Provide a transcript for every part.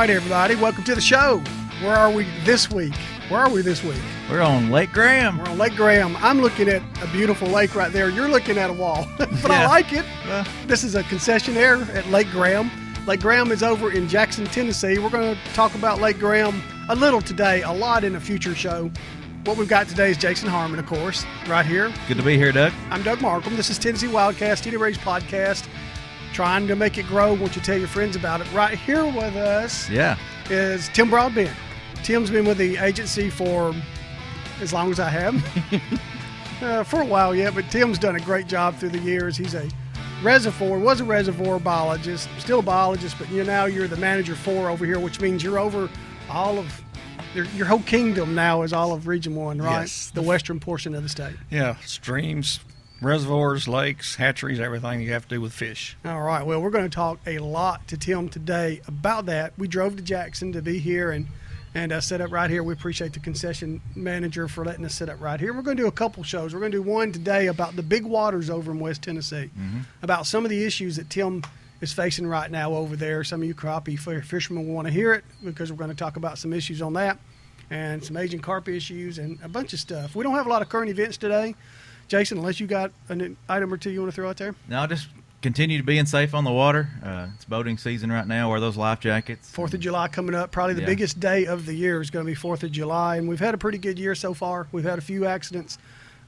right, everybody, welcome to the show. Where are we this week? We're on Lake Graham. We're on Lake Graham. I'm looking at a beautiful lake right there. You're looking at a wall, but yeah. I like it. This is a concessionaire at Lake Graham. Lake Graham is over in Jackson, Tennessee. We're going to talk about Lake Graham a little today, a lot in a future show. What we've got today is Jason Harmon, of course, right here. Good to be here, Doug. I'm Doug Markham. This is Tennessee Wildcast, TWRA's podcast. Trying to make it grow. Won't you tell your friends about it? Right here with us is Tim Broadbent. Tim's been with the agency for as long as I have. For a while yet, but Tim's done a great job through the years. He's was a reservoir biologist, still a biologist, but now you're the manager 4 over here, which means you're over all of your whole kingdom now is all of Region 1, right? Yes. The western portion of the state. Yeah, streams, reservoirs, lakes, hatcheries, everything you have to do with fish. All right. Well, we're going to talk a lot to Tim today about that. We drove to Jackson to be here and set up right here. We appreciate the concession manager for letting us set up right here. We're going to do a couple shows. We're going to do one today about the big waters over in West Tennessee, about some of the issues that Tim is facing right now over there. Some of you crappie fishermen will want to hear it because we're going to talk about some issues on that and some Asian carp issues and a bunch of stuff. We don't have a lot of current events today. Jason, unless you got an item or two you want to throw out there? No, just continue being safe on the water. It's boating season right now. Wear those life jackets. 4th of July coming up. Probably the biggest day of the year is going to be 4th of July. And we've had a pretty good year so far. We've had a few accidents.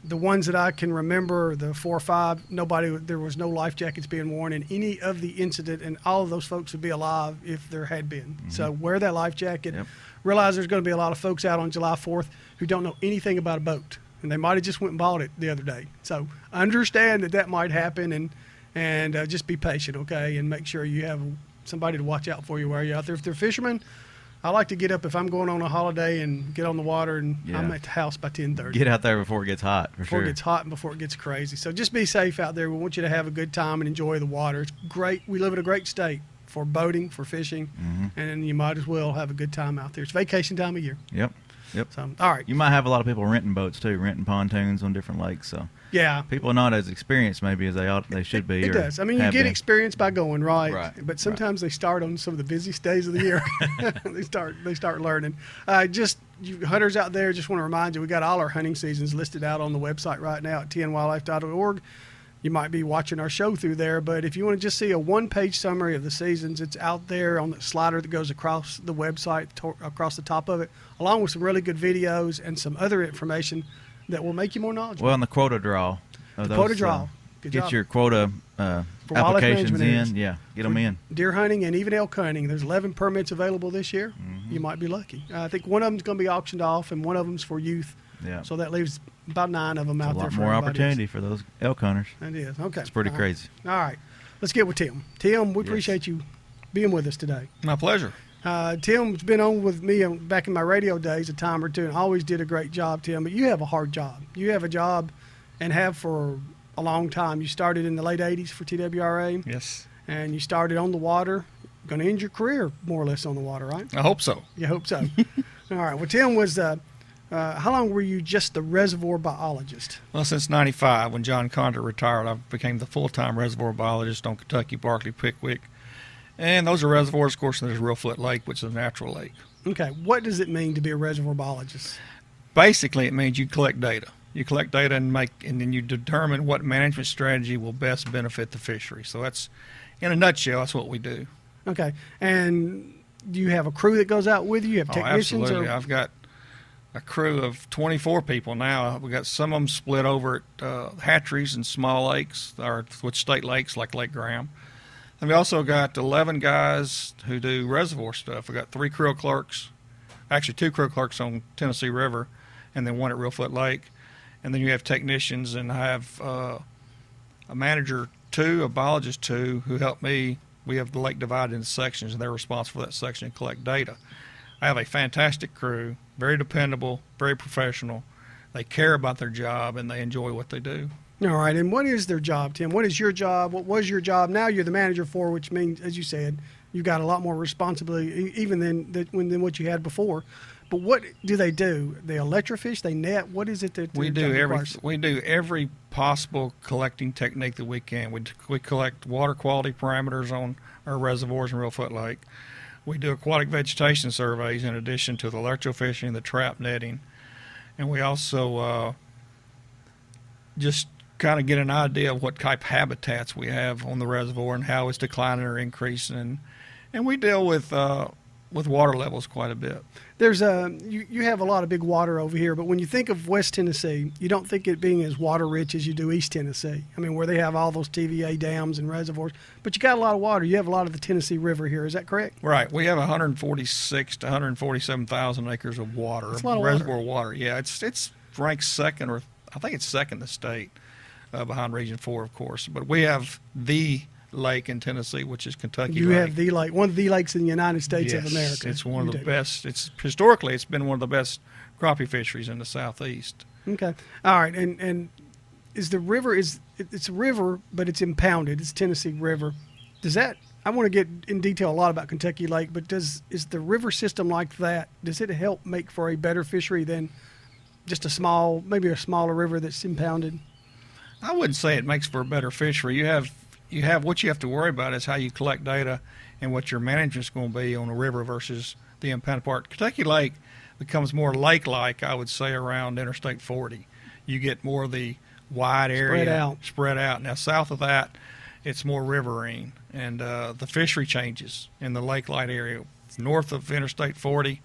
The ones that I can remember, the 4 or 5, there was no life jackets being worn in any of the incident, and all of those folks would be alive if there had been. So wear that life jacket. Yep. Realize there's going to be a lot of folks out on July 4th who don't know anything about a boat, and they might have just went and bought it the other day. So understand that might happen, and just be patient, okay, and make sure you have somebody to watch out for you while you're out there. If they're fishermen, I like to get up if I'm going on a holiday and get on the water, and I'm at the house by 10:30. Get out there before it gets hot, Before it gets hot and before it gets crazy. So just be safe out there. We want you to have a good time and enjoy the water. It's great. We live in a great state for boating, for fishing, and you might as well have a good time out there. It's vacation time of year. Yep. So, all right. You might have a lot of people renting boats too, renting pontoons on different lakes. So people are not as experienced maybe as they should be. It does. I mean, you get experience by going, right? But sometimes they start on some of the busiest days of the year. they start learning. Just you hunters out there, just want to remind you, we got all our hunting seasons listed out on the website right now at tnwildlife.org. You might be watching our show through there, but if you want to just see a one-page summary of the seasons, it's out there on the slider that goes across the website, across the top of it, along with some really good videos and some other information that will make you more knowledgeable. Well, and the quota draw. Quota draw. Get your quota applications in. Yeah, get them in. Deer hunting and even elk hunting. There's 11 permits available this year. You might be lucky. I think one of them's going to be auctioned off, and one of them's for youth. Yeah. So that leaves about 9 of them out there for a lot more opportunity for those elk hunters. That is. Okay. It's pretty crazy. All right. Let's get with Tim. Tim, we appreciate you being with us today. My pleasure. Tim's been on with me back in my radio days a time or two and always did a great job, Tim. But you have a hard job. You have a job and have for a long time. You started in the late 80s for TWRA. Yes. And you started on the water. Going to end your career more or less on the water, right? I hope so. You hope so. All right. Well, Tim was how long were you just the reservoir biologist? Well, since 95, when John Condor retired, I became the full-time reservoir biologist on Kentucky, Barkley, Pickwick. And those are reservoirs, of course, and there's Reelfoot Lake, which is a natural lake. Okay. What does it mean to be a reservoir biologist? Basically, it means you collect data. You collect data and then you determine what management strategy will best benefit the fishery. So that's, in a nutshell, that's what we do. Okay. And do you have a crew that goes out with you? You have technicians? Absolutely. I've got a crew of 24 people now. We got some of them split over at hatcheries and small lakes, or with state lakes like Lake Graham. And we also got 11 guys who do reservoir stuff. We got 3 crew clerks, actually 2 crew clerks on Tennessee River, and then 1 at Reelfoot Lake. And then you have technicians, and I have a manager 2, a biologist 2, who help me. We have the lake divided into sections, and they're responsible for that section and collect data. I have a fantastic crew, very dependable, very professional. They care about their job, and they enjoy what they do. All right. And what is their job, Tim? What is your job? What was your job? Now you're the manager 4, which means, as you said, you've got a lot more responsibility even than what you had before. But what do? They electrofish? They net? What is it that we do? We do every possible collecting technique that we can. We collect water quality parameters on our reservoirs in Reelfoot Lake. We do aquatic vegetation surveys in addition to the electrofishing, the trap netting, and we also just kind of get an idea of what type of habitats we have on the reservoir and how it's declining or increasing, and we deal with water levels quite a bit. There's you have a lot of big water over here, but when you think of West Tennessee, you don't think it being as water rich as you do East Tennessee. I mean, where they have all those TVA dams and reservoirs, but you got a lot of water. You have a lot of the Tennessee River here. Is that correct? Right. We have 146 to 147,000 acres of water, That's a lot of reservoir water. Yeah, it's ranked second, or I think it's second in the state, behind Region 4, of course. But we have the lake in Tennessee, which is Kentucky You Lake. have the lake, one of the lakes in the United States Yes, of America. it's one of You the do. best. Historically, it's been one of the best crappie fisheries in the southeast. Okay. All right. And is the river it's a river, but it's impounded. It's Tennessee River. Does that? I want to get in detail a lot about Kentucky Lake, but is the river system like that? Does it help make for a better fishery than just maybe a smaller river that's impounded? I wouldn't say it makes for a better fishery. You have what you have to worry about is how you collect data and what your management's going to be on a river versus the impounded part. Kentucky Lake becomes more lake-like, I would say, around Interstate 40. You get more of the wide area spread out. Now, south of that, it's more riverine, and the fishery changes in the lake-like area. North of Interstate 40,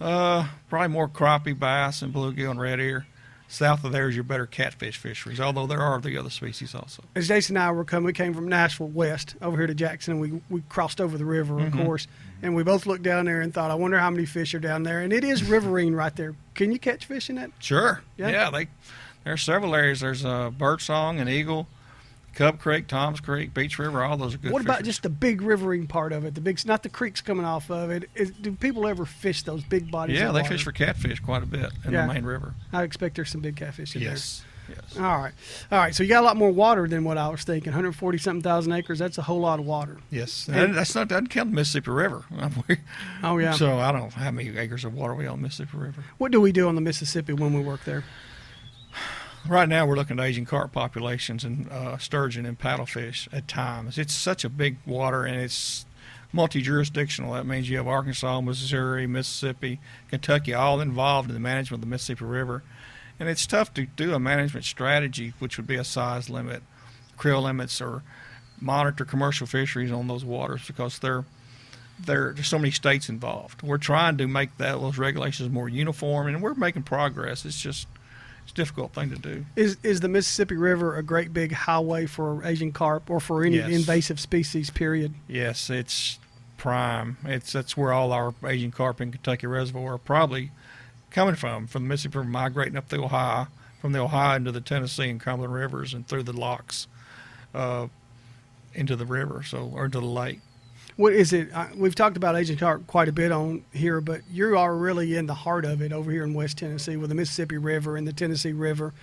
probably more crappie, bass, and bluegill and red ear. South of there is your better catfish fisheries, although there are the other species also. As Jason and I we came from Nashville west over here to Jackson, and we crossed over the river, of course, and we both looked down there and thought, I wonder how many fish are down there. And it is riverine right there. Can you catch fish in that? Sure. Yeah. There are several areas. There's Birdsong and Eagle, Cub Creek, Tom's Creek, Beach River. All those are good. What about fisheries. just the big riverine part of it? Not the creeks coming off of it. Do people ever fish those big bodies? Yeah, of they water? fish for catfish quite a bit in the main river. I expect there's some big catfish in Yes. there. All right. So you got a lot more water than what I was thinking. 140-something thousand acres. That's a whole lot of water. Yes. And That doesn't count the Mississippi River. Oh yeah. So I don't know how many acres of water we have on the Mississippi River. What do we do on the Mississippi when we work there? Right now, we're looking at Asian carp populations and sturgeon and paddlefish at times. It's such a big water, and it's multi-jurisdictional. That means you have Arkansas, Missouri, Mississippi, Kentucky, all involved in the management of the Mississippi River. And it's tough to do a management strategy, which would be a size limit, creel limits, or monitor commercial fisheries on those waters because there's so many states involved. We're trying to make those regulations more uniform, and we're making progress. It's a difficult thing to do. Is the Mississippi River a great big highway for Asian carp or for any invasive species, period? Yes, it's prime. That's where all our Asian carp in Kentucky Reservoir are probably coming from the Mississippi River, migrating up the Ohio, from the Ohio into the Tennessee and Cumberland rivers and through the locks into the river, or into the lake. What is it? We've talked about Asian carp quite a bit on here, but you are really in the heart of it over here in West Tennessee with the Mississippi River and the Tennessee River.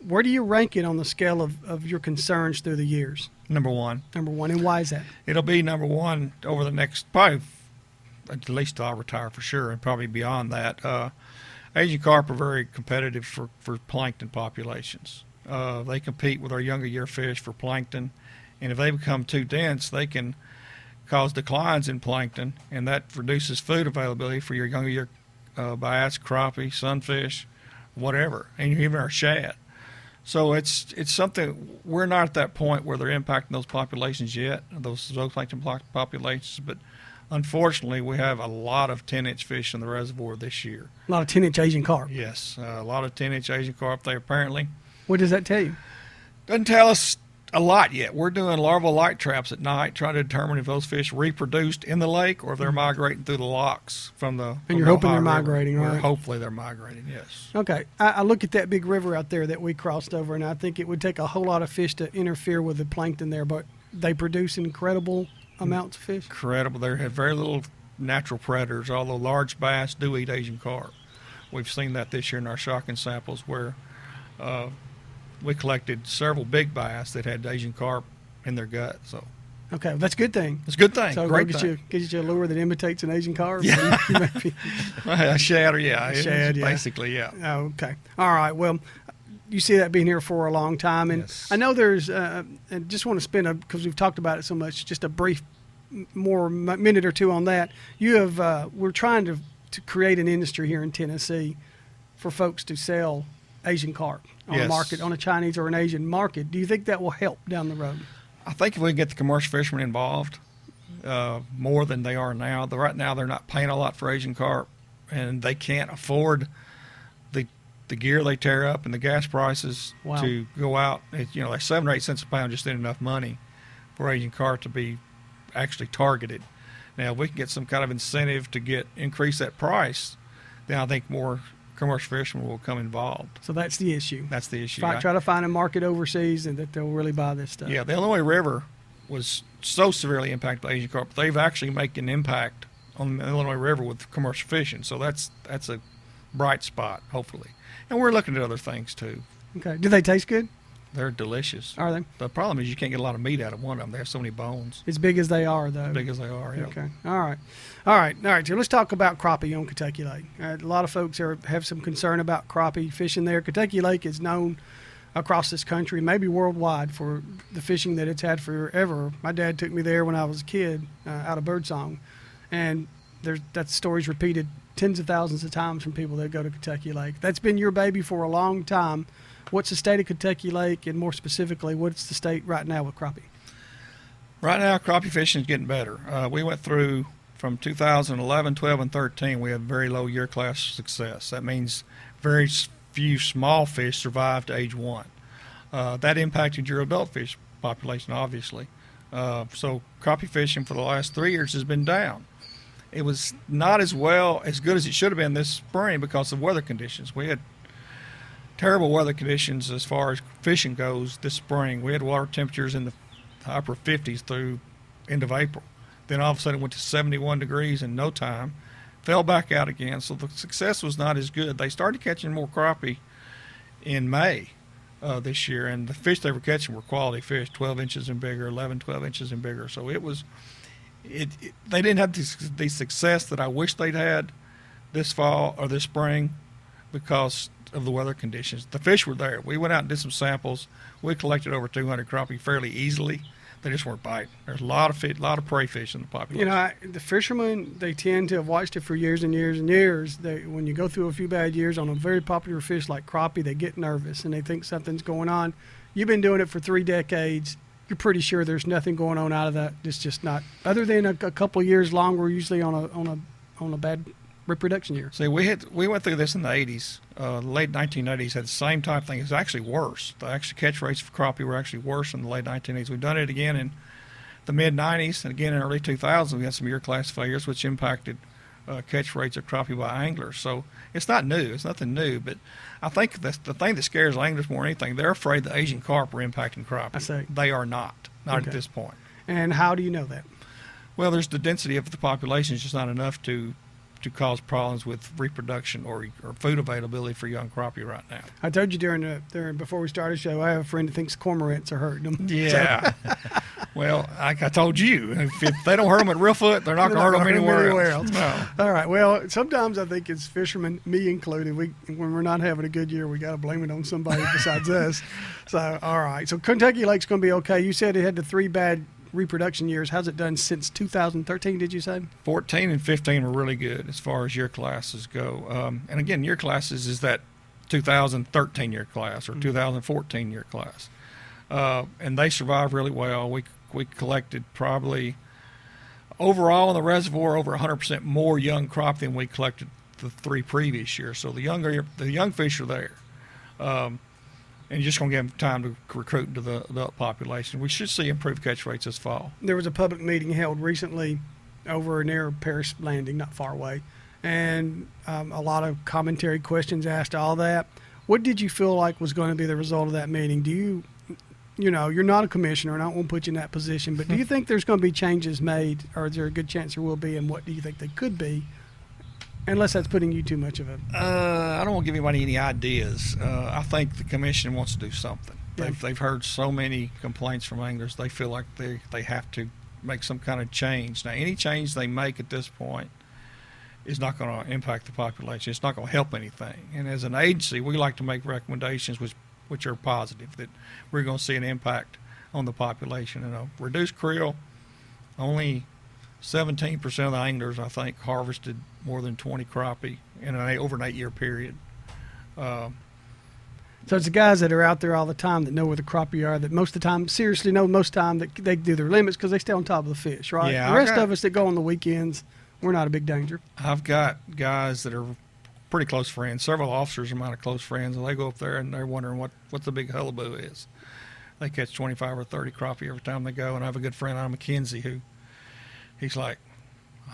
Where do you rank it on the scale of your concerns through the years? Number one. Number one, and why is that? It'll be number one over the next, probably at least till I retire for sure, and probably beyond that. Asian carp are very competitive for plankton populations. They compete with our younger year fish for plankton, and if they become too dense, they can cause declines in plankton, and that reduces food availability for your younger year bass, crappie, sunfish, whatever, and even our shad. So it's something, we're not at that point where they're impacting those populations yet, those zooplankton populations, but unfortunately we have a lot of 10-inch fish in the reservoir this year. A lot of 10-inch Asian carp. Yes, a lot of 10-inch Asian carp there apparently. What does that tell you? Doesn't tell us a lot yet. We're doing larval light traps at night, trying to determine if those fish reproduced in the lake or if they're migrating through the locks from the. And you're hoping they're migrating, right? Hopefully they're migrating. Yes. Okay, I look at that big river out there that we crossed over, and I think it would take a whole lot of fish to interfere with the plankton there, but they produce incredible amounts of fish. Incredible. They have very little natural predators, although large bass do eat Asian carp. We've seen that this year in our shocking samples where. We collected several big bass that had Asian carp in their gut. So, okay, well, that's a good thing. It's a good thing. So great thing. Get you a lure that imitates an Asian carp. Yeah, a shad, shad, basically, yeah. Oh, okay, all right. Well, you see that being here for a long time, and yes. I know there's. I just want to spend because we've talked about it so much. Just a brief minute or two on that. You have we're trying to create an industry here in Tennessee for folks to sell Asian carp on a market, on a Chinese or an Asian market. Do you think that will help down the road? I think if we can get the commercial fishermen involved more than they are now. Right now they're not paying a lot for Asian carp, and they can't afford the gear they tear up and the gas prices to go out. Like 7 or 8 cents a pound just ain't enough money for Asian carp to be actually targeted. Now, if we can get some kind of incentive to increase that price, then I think more commercial fishermen will come involved. So that's the issue. That's the issue. Try to find a market overseas and that they'll really buy this stuff. Yeah, the Illinois River was so severely impacted by Asian carp. They've actually made an impact on the Illinois River with commercial fishing. So that's a bright spot, hopefully. And we're looking at other things too. Okay. Do they taste good? They're delicious. Are they? The problem is you can't get a lot of meat out of one of them. They have so many bones. As big as they are, though. As big as they are, yeah. Okay. All right. So let's talk about crappie on Kentucky Lake. A lot of folks have some concern about crappie fishing there. Kentucky Lake is known across this country, maybe worldwide, for the fishing that it's had forever. My dad took me there when I was a kid out of birdsong, and that story's repeated tens of thousands of times from people that go to Kentucky Lake. That's been your baby for a long time. What's the state of Kentucky Lake, and more specifically, what's the state right now with crappie? Right now, crappie fishing is getting better. We went through from 2011, 12, and 13, we had very low year class success. That means very few small fish survived to age 1. That impacted your adult fish population, obviously. So crappie fishing for the last 3 years has been down. It was not as good as it should have been this spring because of weather conditions. We had terrible weather conditions as far as fishing goes this spring. We had water temperatures in the upper 50s through end of April. Then all of a sudden it went to 71 degrees in no time, fell back out again. So the success was not as good. They started catching more crappie in May this year, and the fish they were catching were quality fish, 12 inches and bigger, 11, 12 inches and bigger. So they didn't have the success that I wish they'd had this fall or this spring because of the weather conditions. The fish were there. We went out and did some samples. We collected over 200 crappie fairly easily. They just weren't biting. There's a lot of prey fish in the population. The fishermen, they tend to have watched it for years and years and years. When you go through a few bad years on a very popular fish like crappie, they get nervous and they think something's going on. You've been doing it for 3 decades. You're pretty sure there's nothing going on out of that. It's just not, other than a couple of years long, we're usually on a bad reproduction year. See, we went through this in the 80s. Late 1980s had the same type of thing. It was actually worse. The actual catch rates for crappie were actually worse in the late 1980s. We've done it again in the mid-90s and again in early 2000s. We had some year class failures, which impacted catch rates of crappie by anglers. So it's not new. It's nothing new. But I think the thing that scares anglers more than anything, they're afraid the Asian carp are impacting crappie. I see. They are not Okay. at this point. And how do you know that? Well, there's the density of the population is just not enough to cause problems with reproduction or food availability for young crappie right now. I told you during before we started the show, I have a friend that thinks cormorants are hurting them. Yeah. So. Well, like I told you, if they don't hurt them at Reelfoot, they're not going to hurt them anywhere else. No. All right. Well, sometimes I think as fishermen, me included, when we're not having a good year, we got to blame it on somebody besides us. So, all right. So Kentucky Lake's going to be okay. You said it had the 3 bad reproduction years. How's it done since 2013, did you say? 14 and 15 were really good as far as year classes go. And again, year classes is that 2013 year class or 2014 year class. And they survived really well. We collected probably overall in the reservoir over 100% more young crop than we collected the 3 previous years. So the young fish are there. And you're just going to give them time to recruit into the adult population. We should see improved catch rates this fall. There was a public meeting held recently over near Paris Landing, not far away, and a lot of commentary, questions asked, all that. What did you feel like was going to be the result of that meeting? Do you're not a commissioner, and I don't want to put you in that position, but do you think there's going to be changes made, or is there a good chance there will be, and what do you think they could be? Unless that's putting you too much of it. I don't want to give anybody any ideas. I think the commission wants to do something. Yeah. They've heard so many complaints from anglers. They feel like they have to make some kind of change. Now, any change they make at this point is not going to impact the population. It's not going to help anything. And as an agency, we like to make recommendations which are positive, that we're going to see an impact on the population. And a reduced creel only 17% of the anglers, I think, harvested more than 20 crappie in over an 8-year period. So it's the guys that are out there all the time that know where the crappie are, that most of the time, seriously know most of the time that they do their limits because they stay on top of the fish, right? Yeah, the rest of us that go on the weekends, we're not a big danger. I've got guys that are pretty close friends. Several officers of mine are close friends, and they go up there and they're wondering what the big hullaboo is. They catch 25 or 30 crappie every time they go, and I have a good friend out of McKenzie who, he's like,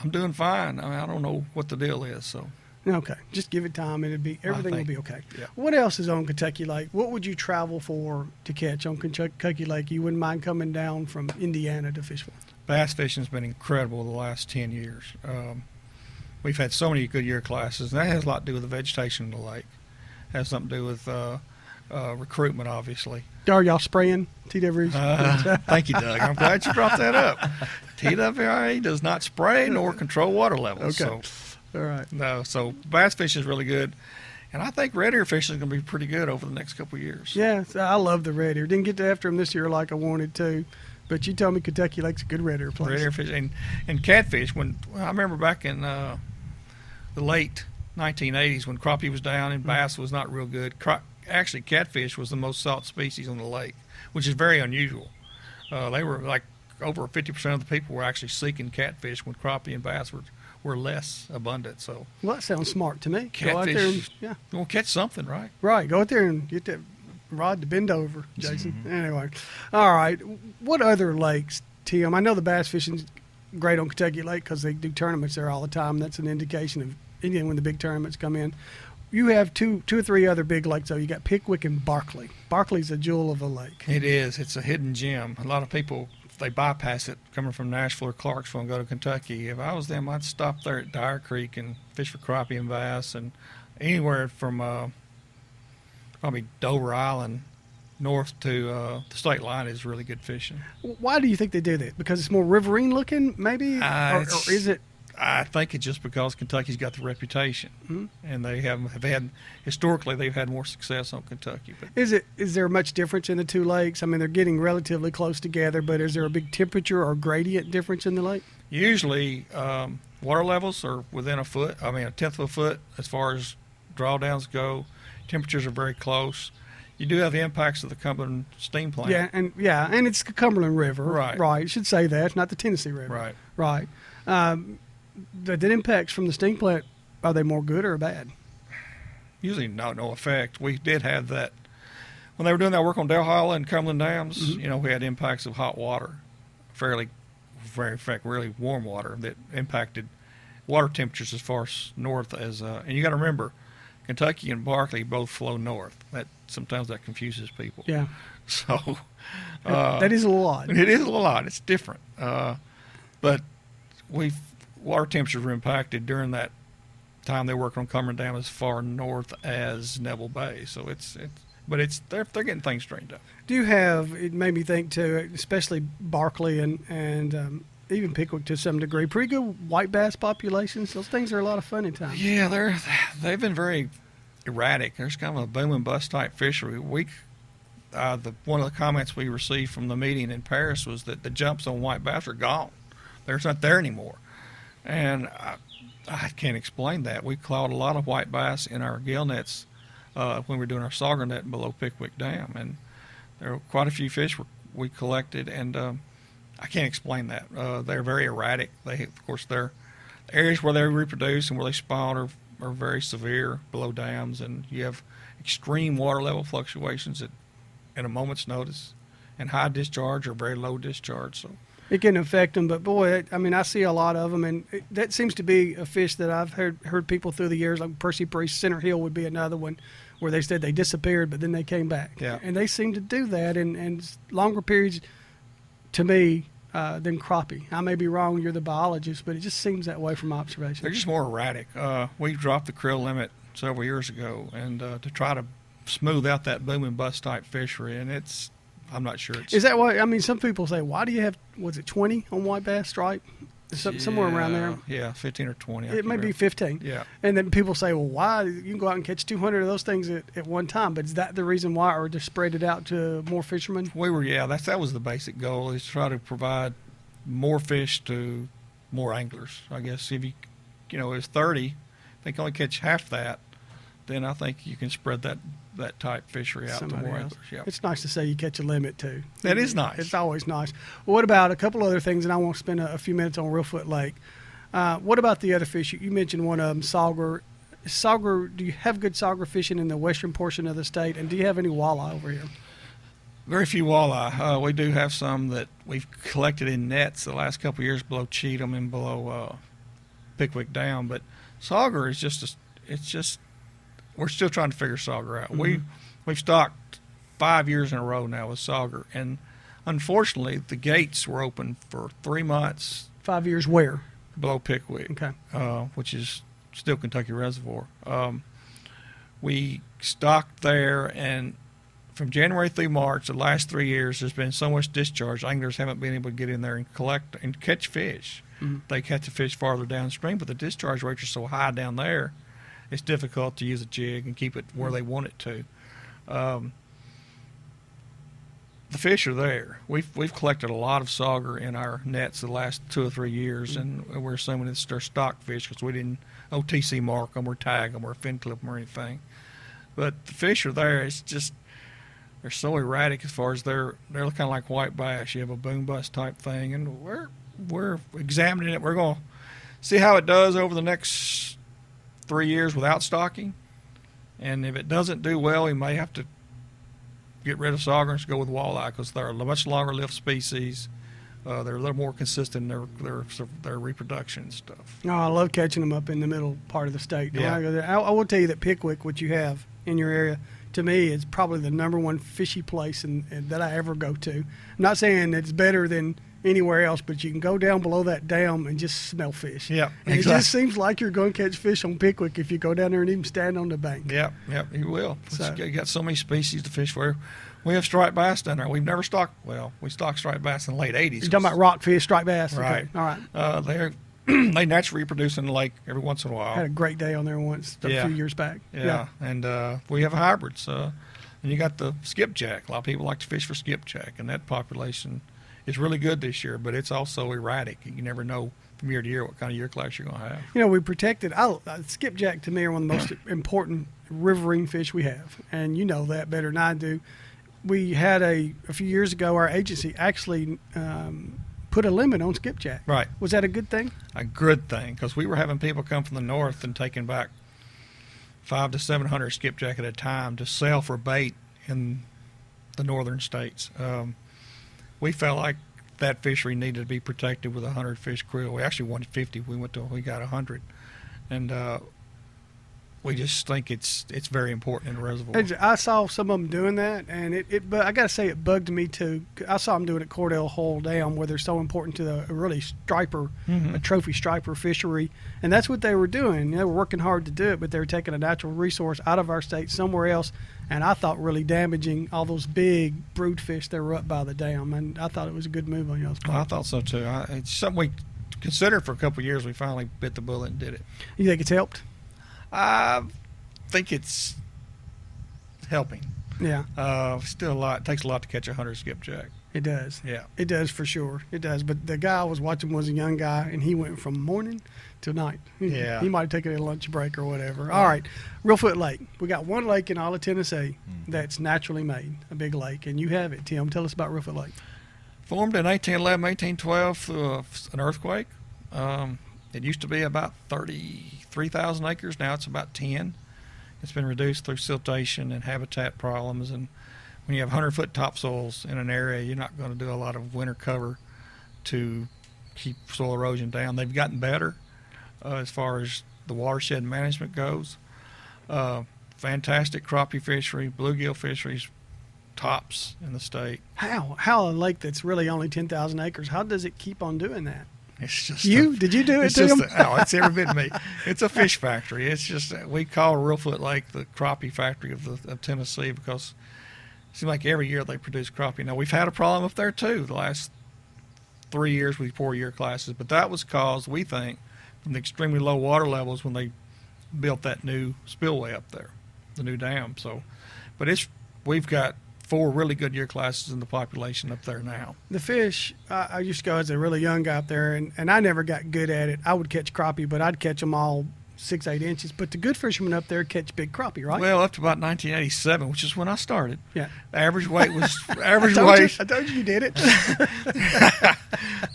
I'm doing fine. I don't know what the deal is, so. Okay, just give it time. Everything will be okay. Yeah. What else is on Kentucky Lake? What would you travel for to catch on Kentucky Lake? You wouldn't mind coming down from Indiana to fish for? Bass fishing's been incredible the last 10 years. We've had so many good year classes, and that has a lot to do with the vegetation of the lake. It has something to do with recruitment, obviously. Are y'all spraying TWRA? Thank you, Doug. I'm glad you brought that up. TWRA does not spray nor control water levels. Okay. So. All right. No, so bass fishing is really good, and I think red ear fishing is going to be pretty good over the next couple of years. Yeah, I love the red ear. Didn't get after them this year like I wanted to, but you told me Kentucky Lake's a good red ear place. Red ear fishing and catfish. I remember back in the late 1980s when crappie was down and bass was not real good. Actually, catfish was the most sought species on the lake, which is very unusual. They were like over 50% of the people were actually seeking catfish when crappie and bass were less abundant. So, well, that sounds smart to me. Catfish, go out there and, yeah. You want to catch something, right? Right. Go out there and get that rod to bend over, Jason. Anyway. All right. What other lakes, Tim? I know the bass fishing's great on Kentucky Lake because they do tournaments there all the time. That's an indication of when the big tournaments come in. You have two or three other big lakes, though. You got Pickwick and Barkley. Barkley's a jewel of a lake. It is. It's a hidden gem. A lot of people, they bypass it coming from Nashville or Clarksville and go to Kentucky. If I was them, I'd stop there at Dyer Creek and fish for crappie and bass, and anywhere from probably Dover Island north to the state line is really good fishing. Why do you think they do that? Because it's more riverine looking, maybe? Or is it? I think it's just because Kentucky's got the reputation, and they have had historically they've had more success on Kentucky. But is there much difference in the two lakes? I mean, they're getting relatively close together, but is there a big temperature or gradient difference in the lake? Usually, water levels are within a tenth of a foot as far as drawdowns go. Temperatures are very close. You do have the impacts of the Cumberland steam plant. Yeah, and it's the Cumberland River. Right. Right. You should say that. It's not the Tennessee River. Right. The impacts from the steam plant, are they more good or bad? Usually no effect. We did have that when they were doing that work on Delhala and Cumberland dams. We had impacts of hot water, really warm water that impacted water temperatures as far as north as. And you got to remember, Kentucky and Barkley both flow north. Sometimes that confuses people. Yeah. So that is a little odd. It is a little odd. It's different. But water temperatures were impacted during that time they worked on Cumberland Dam as far north as Neville Bay. So they're getting things straightened out. Do you have, it made me think too, especially Barkley and even Pickwick to some degree, pretty good white bass populations? Those things are a lot of fun in time. Yeah, they've been very erratic. There's kind of a boom and bust type fishery. One of the comments we received from the meeting in Paris was that the jumps on white bass are gone. They're not there anymore. And I can't explain that. We caught a lot of white bass in our gill nets when we were doing our sauger net below Pickwick Dam. And there were quite a few fish we collected, and I can't explain that. They're very erratic. Of course, the areas where they reproduce and where they spawn are very severe below dams, and you have extreme water level fluctuations at a moment's notice, and high discharge or very low discharge. So it can affect them, but boy, I see a lot of them, and that seems to be a fish that I've heard people through the years, like Percy Priest, Center Hill would be another one, where they said they disappeared, but then they came back. Yeah. And they seem to do that in longer periods, to me, than crappie. I may be wrong, you're the biologist, but it just seems that way from observation. They're just more erratic. We dropped the krill limit several years ago, and to try to smooth out that boom and bust type fishery, and I'm not sure it's... Is that why? I mean, some people say, why do you have, was it 20 on white bass stripe? Somewhere around there. Yeah, 15 or 20. It may be 15. Yeah. And then people say, well, why? You can go out and catch 200 of those things at one time. But is that the reason why, or to spread it out to more fishermen? That was the basic goal, is to try to provide more fish to more anglers. I guess if it's 30, if they can only catch half that, then I think you can spread that type fishery out to more anglers. Yep. It's nice to say you catch a limit too. That is nice. It's always nice. Well, what about a couple other things, and I won't spend a few minutes on Reelfoot Lake. What about the other fish? You mentioned one of them, sauger. Sauger, do you have good sauger fishing in the western portion of the state, and do you have any walleye over here? Very few walleye. We do have some that we've collected in nets the last couple of years below Cheatham and below Pickwick Dam, but sauger is just we're still trying to figure sauger out. Mm-hmm. We've stocked 5 years in a row now with sauger, and unfortunately the gates were open for 3 months. 5 years where? Below Pickwick, okay, which is still Kentucky Reservoir. We stocked there, and from January through March, the last 3 years, there's been so much discharge. Anglers haven't been able to get in there and collect and catch fish. Mm-hmm. They catch the fish farther downstream, but the discharge rates are so high down there, it's difficult to use a jig and keep it where they want it to. The fish are there. We've collected a lot of sauger in our nets the last 2 or 3 years, and we're assuming it's their stock fish because we didn't OTC mark them or tag them or fin clip them or anything. But the fish are there. It's just they're so erratic as far as they're kind of like white bass. You have a boom bust type thing, and we're examining it. We're going to see how it does over the next 3 years without stocking, and if it doesn't do well, we may have to get rid of sauger and go with walleye because they're a much longer lived species. They're a little more consistent in their reproduction and stuff. Oh, I love catching them up in the middle part of the state. Yeah. I will tell you that Pickwick, what you have in your area, to me, is probably the number one fishy place that I ever go to. I'm not saying it's better than anywhere else, but you can go down below that dam and just smell fish. Yeah, and exactly. It just seems like you're going to catch fish on Pickwick if you go down there and even stand on the bank. Yep, you will. So, You got so many species to fish for. We have striped bass down there. We've never stocked. Well, we stocked striped bass in the late '80s. You're talking about rockfish, striped bass? Right. Okay. All right. They naturally reproduce in the lake every once in a while. I had a great day on there once a few years back. Yeah. And we have hybrids. And you got the skipjack. A lot of people like to fish for skipjack, and that population is really good this year, but it's also erratic. You never know from year to year what kind of year class you're going to have. We protected. Skipjack to me are one of the most important riverine fish we have, and you know that better than I do. We had a few years ago, our agency actually put a limit on skipjack. Right. Was that a good thing? A good thing, because we were having people come from the north and taking back 500 to 700 skipjack at a time to sell for bait in the northern states. We felt like that fishery needed to be protected with a 100 fish creel. We actually wanted 50. We got 100, and we just think it's very important in the reservoir. I saw some of them doing that, and but I got to say it bugged me too. I saw them doing it at Cordell Hole Dam, where they're so important to the really striper, a trophy striper fishery, and that's what they were doing. They were working hard to do it, but they were taking a natural resource out of our state somewhere else, and I thought really damaging all those big brood fish that were up by the dam. And I thought it was a good move on y'all's part. I thought so too. It's something we considered for a couple of years. We finally bit the bullet and did it. You think it's helped? I think it's helping. Yeah. Still a lot. It takes a lot to catch 100 skipjack. It does. Yeah. It does for sure. It does. But the guy I was watching was a young guy, and he went from morning to night. Yeah. He might have taken a lunch break or whatever. All right. Reelfoot Lake. We got one lake in all of Tennessee that's naturally made, a big lake, and you have it, Tim. Tell us about Reelfoot Lake. Formed in 1811, 1812 through an earthquake. It used to be about 33,000 acres. Now it's about 10. It's been reduced through siltation and habitat problems. And when you have 100-foot topsoils in an area, you're not going to do a lot of winter cover to keep soil erosion down. They've gotten better as far as the watershed management goes. Fantastic crappie fishery, bluegill fisheries, tops in the state. How a lake that's really only 10,000 acres, how does it keep on doing that? It's just did you do it to them? It's every bit me. It's a fish factory. It's just we call Reelfoot Lake the crappie factory of Tennessee because it seems like every year they produce crappie. Now we've had a problem up there too the last 3 years with 4-year classes, but that was caused, we think, from the extremely low water levels when they built that new spillway up there, the new dam. So, but we've got 4 really good year classes in the population up there now. The fish, I used to go as a really young guy up there, and I never got good at it. I would catch crappie, but I'd catch them all 6-8 inches. But the good fishermen up there catch big crappie, right? Well, up to about 1987, which is when I started. Yeah. The average weight was I told you did it.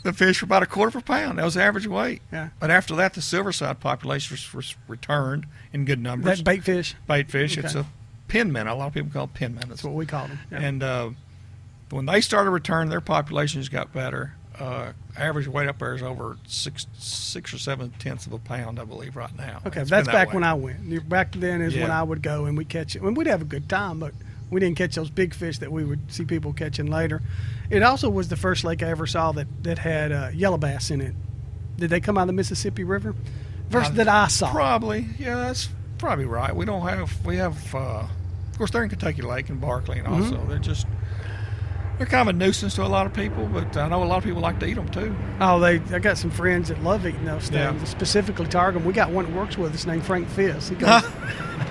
The fish were about a quarter per pound. That was the average weight. Yeah. But after that, the silverside population was returned in good numbers. That bait fish. Bait fish. Okay. It's a pin minnow. A lot of people call it pin minnows. That's what we call them. Yeah. And when they started returning, their populations got better. Average weight up there is over 6 or 7 tenths of a pound, I believe, right now. Okay, It's that's been that back way. when I went. Back then is when Yeah. I would go and we'd catch it. And we'd have a good time, but we didn't catch those big fish that we would see people catching later. It also was the first lake I ever saw that had yellow bass in it. Did they come out of the Mississippi River? First that I saw. Probably, yeah, that's probably right. We have, of course, they're in Kentucky Lake and Barkley, and also they're kind of a nuisance to a lot of people, but I know a lot of people like to eat them too. Oh, I got some friends that love eating those things. Yeah. Specifically target them. We got one that works with us named Frank Fiss. He goes,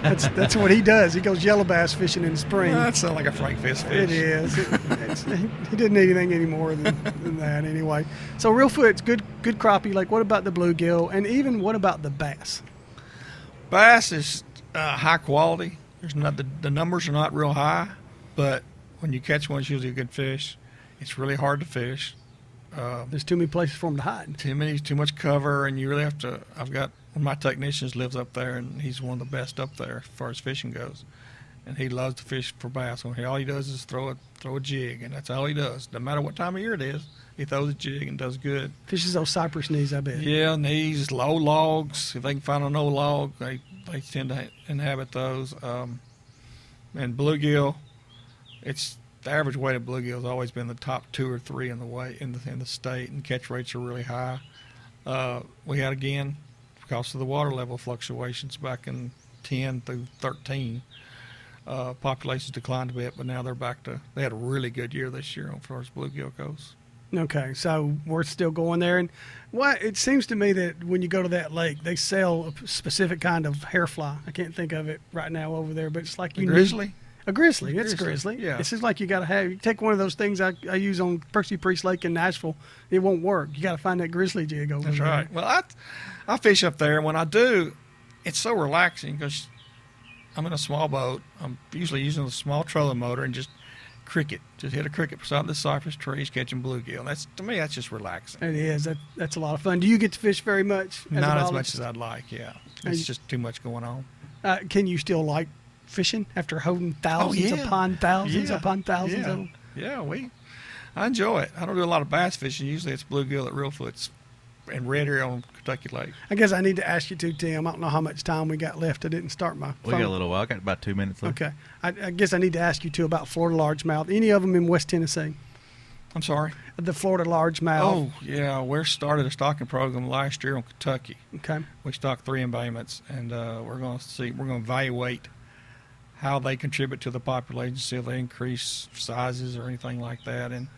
that's what he does. He goes yellow bass fishing in the spring. That sounds like a Frank Fiss fish. It is. He didn't eat anything any more than that anyway. So Reelfoot's good crappie. Like, what about the bluegill? And even what about the bass? Bass is high quality. There's not the numbers are not real high, but when you catch one, it's usually a good fish. It's really hard to fish. There's too many places for them to hide. Too much cover, and you really have to. I've got one of my technicians lives up there, and he's one of the best up there as far as fishing goes. And he loves to fish for bass. All he does is throw a jig, and that's all he does. No matter what time of year it is, he throws a jig and does good. Fishes those cypress knees, I bet. Yeah, knees, low logs. If they can find an old log, they tend to inhabit those. And bluegill, it's the average weight of bluegill has always been the top 2 or 3 in the weight in the state, and catch rates are really high. We had, again, because of the water level fluctuations back in 10 through 13, populations declined a bit, but now they're back to. They had a really good year this year as far as bluegill goes. Okay, so we're still going there. And it seems to me that when you go to that lake, they sell a specific kind of hairfly. I can't think of it right now over there, but it's like A grizzly? A grizzly. It's a grizzly. Yeah. It seems like you got to have. You take one of those things I use on Percy Priest Lake in Nashville, it won't work. You got to find that grizzly jig over That's there. right. Well, I fish up there, and when I do, it's so relaxing because I'm in a small boat. I'm usually using a small trolling motor and just hit a cricket beside the cypress trees catching bluegill. To me, that's just relaxing. It is. That's a lot of fun. Do you get to fish very much? Not as much as I'd like. Yeah, it's just too much going on. Can you still like fishing after holding thousands upon thousands upon thousands of them? Yeah, I enjoy it. I don't do a lot of bass fishing. Usually it's bluegill at Reelfoot's and red here on Kentucky Lake. I guess I need to ask you too, Tim. I don't know how much time we got left. I didn't start my phone. We got a little while. I got about 2 minutes left. Okay. I guess I need to ask you too about Florida largemouth. Any of them in West Tennessee? I'm sorry? The Florida largemouth. Oh, yeah. We started a stocking program last year on Kentucky. Okay. We stocked 3 embayments, and we're going to evaluate how they contribute to the population, see if they increase sizes or anything like that. And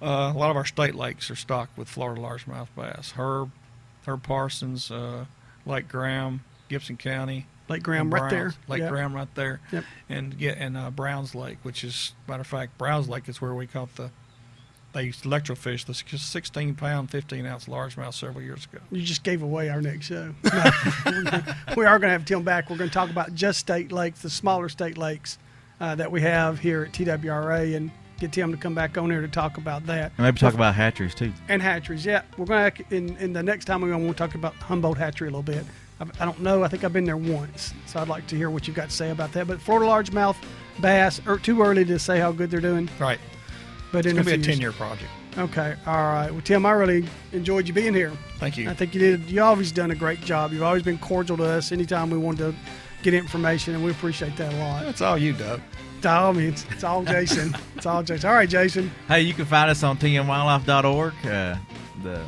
a lot of our state lakes are stocked with Florida largemouth bass. Herb Parsons, Lake Graham, Gibson County. Lake Graham right there. Lake Graham right there. Yep. And Browns Lake, which is, matter of fact, Browns Lake is where we caught they used to electrofish the 16-pound, 15-ounce largemouth several years ago. You just gave away our next show. No, we are going to have Tim back. We're going to talk about just state lakes, the smaller state lakes that we have here at TWRA, and get Tim to come back on here to talk about that. And maybe talk about hatcheries too. And hatcheries, yeah. We're going to, in the next time we're going to talk about Humboldt Hatchery a little bit. I don't know. I think I've been there once, so I'd like to hear what you've got to say about that. But Florida largemouth bass, too early to say how good they're doing. Right. But it's going to be a 10-year project. Okay. All right. Well, Tim, I really enjoyed you being here. Thank you. I think you did. You always done a great job. You've always been cordial to us anytime we wanted to get information, and we appreciate that a lot. That's all you, Doug. I mean, it's all Jason. It's all Jason. All right, Jason. Hey, you can find us on tmwildlife.org. The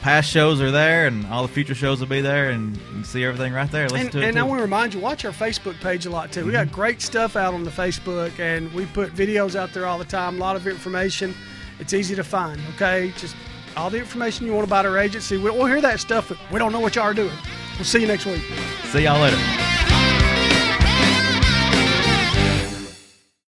past shows are there, and all the future shows will be there, and you can see everything right there. Listen to it. And I want to remind you, watch our Facebook page a lot too. We got great stuff out on the Facebook, and we put videos out there all the time. A lot of information. It's easy to find. Okay, just all the information you want about our agency. We'll hear that stuff, but we don't know what y'all are doing. We'll see you next week. See y'all later.